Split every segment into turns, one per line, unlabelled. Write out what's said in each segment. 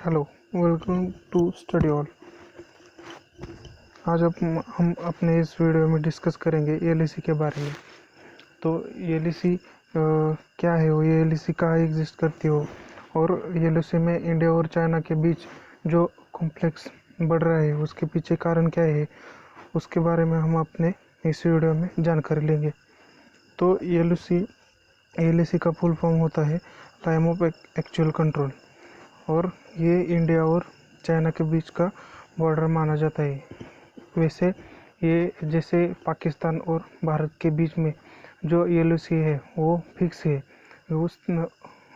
Hello, welcome to study hall. आज हम अपने इस वीडियो में डिस्कस करेंगे एलईसी के बारे में। तो एलईसी क्या है, वो ये एलईसी कहाँ एग्जिस्ट करती हो, और एलईसी में इंडिया और चाइना के बीच जो कॉम्प्लेक्स बढ़ रहा है उसके पीछे कारण क्या है, उसके बारे में हम अपने इस वीडियो में जानकारी लेंगे। तो एलईसी का फुल फॉर्म होता है टाइम ऑफ एक्चुअल कंट्रोल, और ये इंडिया और चाइना के बीच का बॉर्डर माना जाता है। वैसे ये जैसे पाकिस्तान और भारत के बीच में जो एलओसी है वो फिक्स है, उस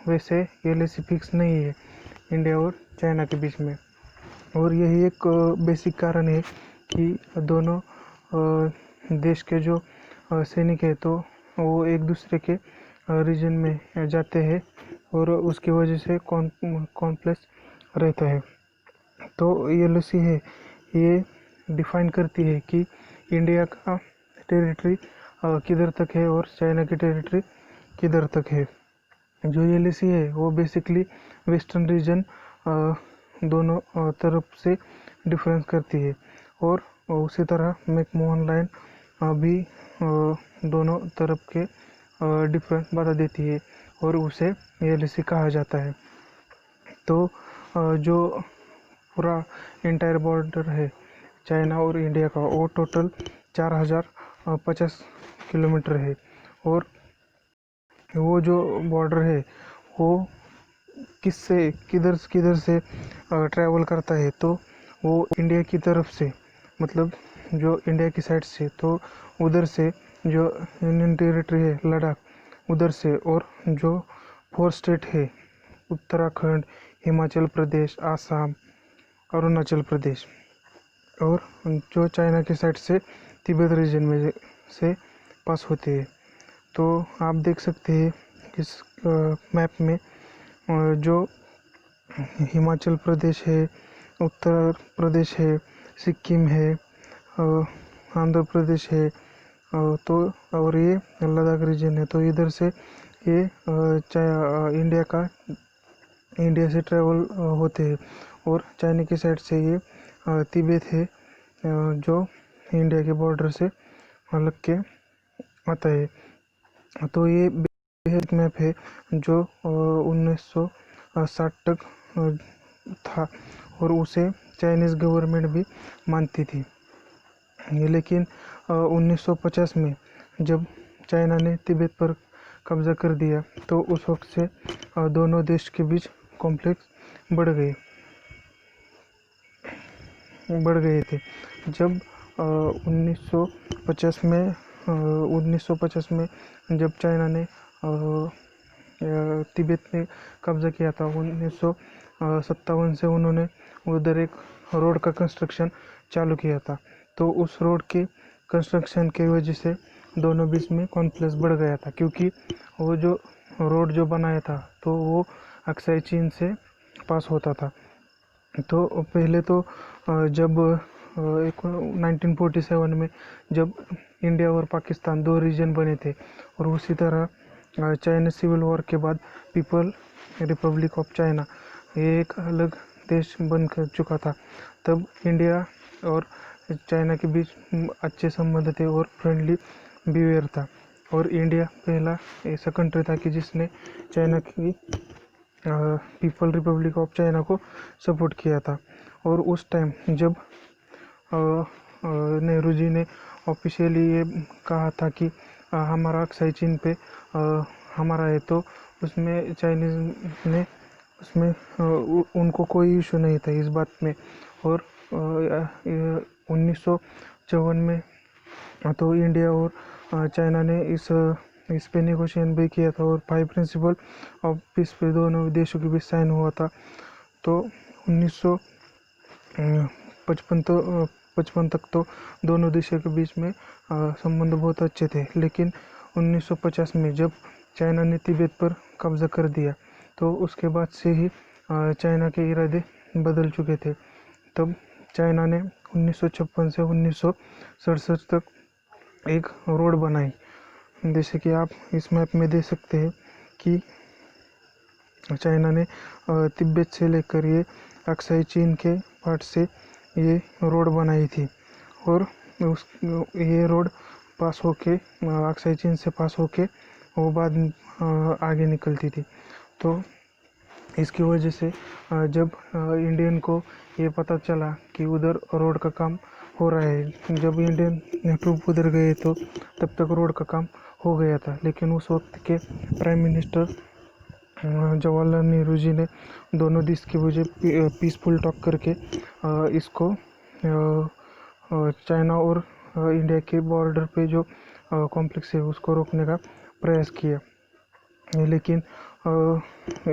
वैसे एलओसी फिक्स नहीं है इंडिया और चाइना के बीच में। और यही एक बेसिक कारण है कि दोनों देश के जो सैनिक है तो वो एक दूसरे के रीजन में जाते हैं, और उसकी वजह से कॉन्फ्लिक्ट रहता है। तो एलओसी है ये डिफाइन करती है कि इंडिया का टेरिटरी किधर तक है और चाइना की टेरिटरी किधर तक है। जो एलओसी है वो बेसिकली वेस्टर्न रीजन दोनों तरफ से डिफरेंस करती है, और उसी तरह मैकमोहन लाइन भी दोनों तरफ के डिफरेंस बता देती है, और उसे एलओसी कहा जाता है। तो जो पूरा इंटायर बॉर्डर है चाइना और इंडिया का, वो टोटल 4050 किलोमीटर है। और वो जो बॉर्डर है वो किससे किधर किधर से ट्रैवल करता है, तो वो इंडिया की तरफ से, मतलब जो इंडिया की साइड से, तो उधर से जो यूनियन टेरिटरी है लद्दाख उधर से, और जो 4 स्टेट है उत्तराखंड, हिमाचल प्रदेश, आसाम, अरुणाचल प्रदेश, और जो चाइना की साइड से तिब्बत रीजन में से पास होते हैं। तो आप देख सकते हैं इस मैप में जो हिमाचल प्रदेश है, उत्तर प्रदेश है, सिक्किम है, आंध्र प्रदेश है, तो और ये लद्दाख रीजन है। तो इधर से ये इंडिया से ट्रैवल होते हैं, और चाइना की साइड से ये तिब्बत है जो इंडिया के बॉर्डर से लग के आता है। तो ये बेसिक मैप है जो 1960 तक था, और उसे चाइनीज़ गवर्नमेंट भी मानती थी। लेकिन 1950 में जब चाइना ने तिब्बत पर कब्जा कर दिया, तो उस वक्त से दोनों देश के बीच कॉन्फ्लिक्ट बढ़ गए थे। जब 1950 में 1950 में जब चाइना ने तिब्बत में कब्जा किया था, 1957 से उन्होंने उधर एक रोड का कंस्ट्रक्शन चालू किया था। तो उस रोड के कंस्ट्रक्शन की वजह से दोनों बीच में कॉन्फ्लिक्ट बढ़ गया था, क्योंकि वो जो रोड जो बनाया था तो वो अक्साई चीन से पास होता था। तो पहले तो जब 1947 में जब इंडिया और पाकिस्तान दो रीजन बने थे, और उसी तरह चाइना सिविल वॉर के बाद पीपल रिपब्लिक ऑफ चाइना ये एक अलग देश बन कर चुका था। तब इंडिया और चाइना के बीच अच्छे संबंध थे और फ्रेंडली बिहेवियर था, और इंडिया पहला ऐसा कंट्री था कि जिसने चाइना की पीपल रिपब्लिक ऑफ चाइना को सपोर्ट किया था। और उस टाइम जब नेहरू जी ने ऑफिशियली ये कहा था कि हमारा अक्साई चीन पे हमारा है, तो उसमें चाइनीज़ ने उसमें उनको कोई इशू नहीं था इस बात में। और 1954 में तो इंडिया और चाइना ने इस पे नेगोशिएशन भी किया था, और 5 प्रिंसिपल ऑफ पीस पे दोनों देशों के बीच साइन हुआ था। तो 1955 तक तो दोनों देशों के बीच में संबंध बहुत अच्छे थे। लेकिन 1950 में जब चाइना ने तिब्बत पर कब्जा कर दिया, तो उसके बाद से ही चाइना के इरादे बदल चुके थे। तब चाइना ने 1956 से 1967 तक एक रोड बनाई, जैसे कि आप इस मैप में देख सकते हैं कि चाइना ने तिब्बत से लेकर ये अक्साई चीन के पार्ट से ये रोड बनाई थी, और ये रोड पास होके अक्साई चीन से पास होके वो बाद आगे निकलती थी। तो इसकी वजह से जब इंडियन को ये पता चला कि उधर रोड का काम हो रहा है, जब इंडियन ट्रूप उधर गए तो तब तक रोड का काम हो गया था। लेकिन उस वक्त के प्राइम मिनिस्टर जवाहरलाल नेहरू जी ने दोनों देश की वजह पीसफुल टॉक करके इसको चाइना और इंडिया के बॉर्डर पे जो कॉम्प्लेक्स है उसको रोकने का प्रयास किया। लेकिन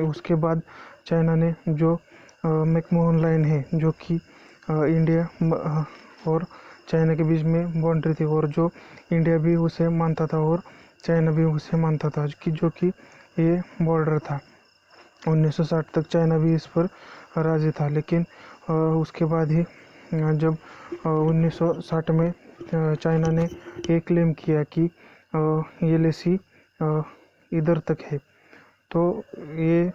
उसके बाद चाइना ने जो मैकमोहन लाइन है, जो कि इंडिया और चाइना के बीच में बाउंड्री थी, और जो इंडिया भी उसे मानता था और चाइना भी उसे मानता था कि जो कि ये बॉर्डर था। 1960 तक चाइना भी इस पर राजी था। लेकिन उसके बाद ही जब 1960 में चाइना ने ये क्लेम किया कि ये लेसी इधर तक है, तो ये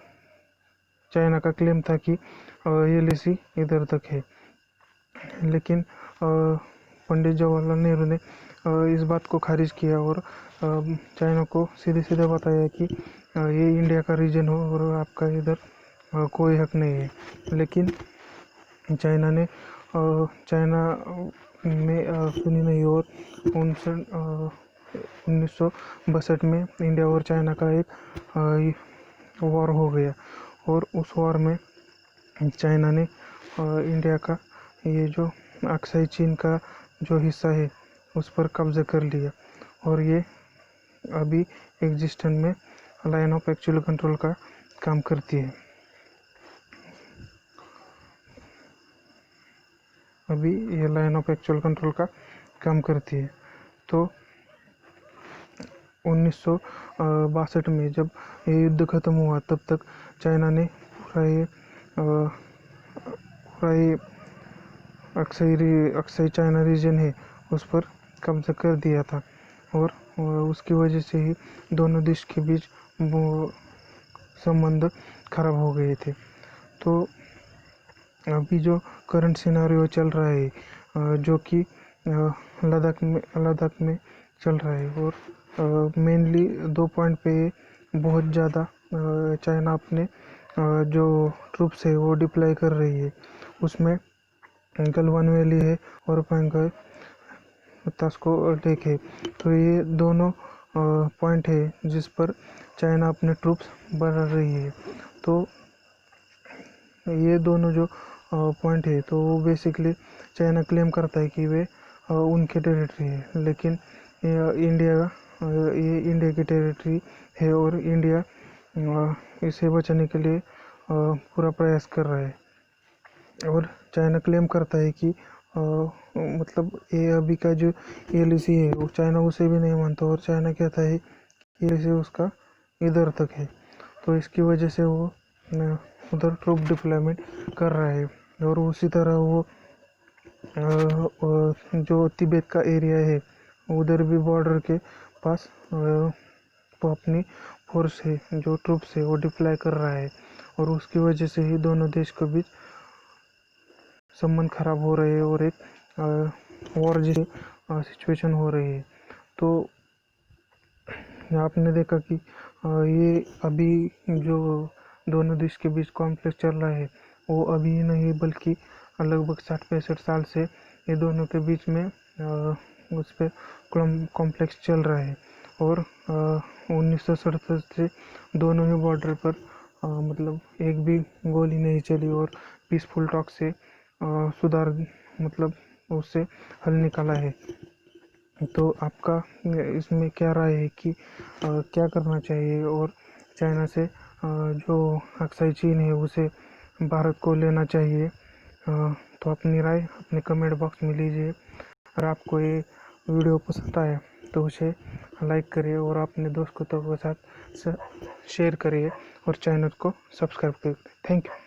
चाइना का क्लेम था कि ये लेसी इधर तक है। लेकिन पंडित जवाहरलाल नेहरू ने इस बात को खारिज किया और चाइना को सीधे सीधे बताया कि ये इंडिया का रीजन हो और आपका इधर कोई हक नहीं है। लेकिन चाइना ने चाइना में सुनी नहीं, और 1962 में इंडिया और चाइना का एक वॉर हो गया, और उस वॉर में चाइना ने इंडिया का ये जो अक्साई चीन का जो हिस्सा है उस पर कब्जा कर लिया, और ये अभी एग्जिस्टेंस में लाइन ऑफ एक्चुअल कंट्रोल का काम करती है। अभी ये लाइन ऑफ एक्चुअल कंट्रोल का काम करती है। तो 1962 में जब ये युद्ध ख़त्म हुआ, तब तक चाइना ने पूरा ये अक्साई चाइना रीजन है उस पर कब्जा कर दिया था, और उसकी वजह से ही दोनों देश के बीच वो संबंध खराब हो गए थे। तो अभी जो करंट सिनारियो चल रहा है, जो कि लद्दाख में चल रहा है, और मेनली 2 पॉइंट पे बहुत ज़्यादा चाइना अपने जो ट्रूप्स है वो डिप्लॉय कर रही है। उसमें गलवान वैली है और पैंगॉय तास्को लेक है। तो ये दोनों पॉइंट है जिस पर चाइना अपने ट्रूप्स बढ़ा रही है। तो ये दोनों जो पॉइंट है, तो वो बेसिकली चाइना क्लेम करता है कि वे उनके टेरिटरी है, लेकिन ये इंडिया की टेरिटरी है, और इंडिया इसे बचाने के लिए पूरा प्रयास कर रहा है। और चाइना क्लेम करता है कि मतलब ये अभी का जो एलओसी है वो चाइना उसे भी नहीं मानता, और चाइना कहता है कि एलओसी उसका इधर तक है। तो इसकी वजह से वो उधर ट्रूप डिप्लॉयमेंट कर रहा है। और उसी तरह वो जो तिब्बत का एरिया है उधर भी बॉर्डर के पास वो अपनी फोर्स है, जो ट्रूप्स है वो डिप्लॉय कर रहा है, और उसकी वजह से ही दोनों देश के बीच संबंध खराब हो रहे हैं और एक वॉर जैसी सिचुएशन हो रही है। तो आपने देखा कि ये अभी जो दोनों देश के बीच कॉन्फ्लिक्ट चल रहा है वो अभी नहीं बल्कि लगभग 60-65 साल से ये दोनों के बीच में उस पर कॉम्प्लेक्स चल रहा है। और 1967 से दोनों ही बॉर्डर पर मतलब एक भी गोली नहीं चली, और पीसफुल टॉक से सुधार मतलब उससे हल निकाला है। तो आपका इसमें क्या राय है कि क्या करना चाहिए, और चाइना से जो अक्साई चीन है उसे भारत को लेना चाहिए? तो अपनी राय अपने कमेंट बॉक्स में लीजिए। अगर आपको ये वीडियो पसंद आया तो उसे लाइक करिए, और अपने दोस्तों के साथ शेयर करिए, और चैनल को सब्सक्राइब करिए। Thank you.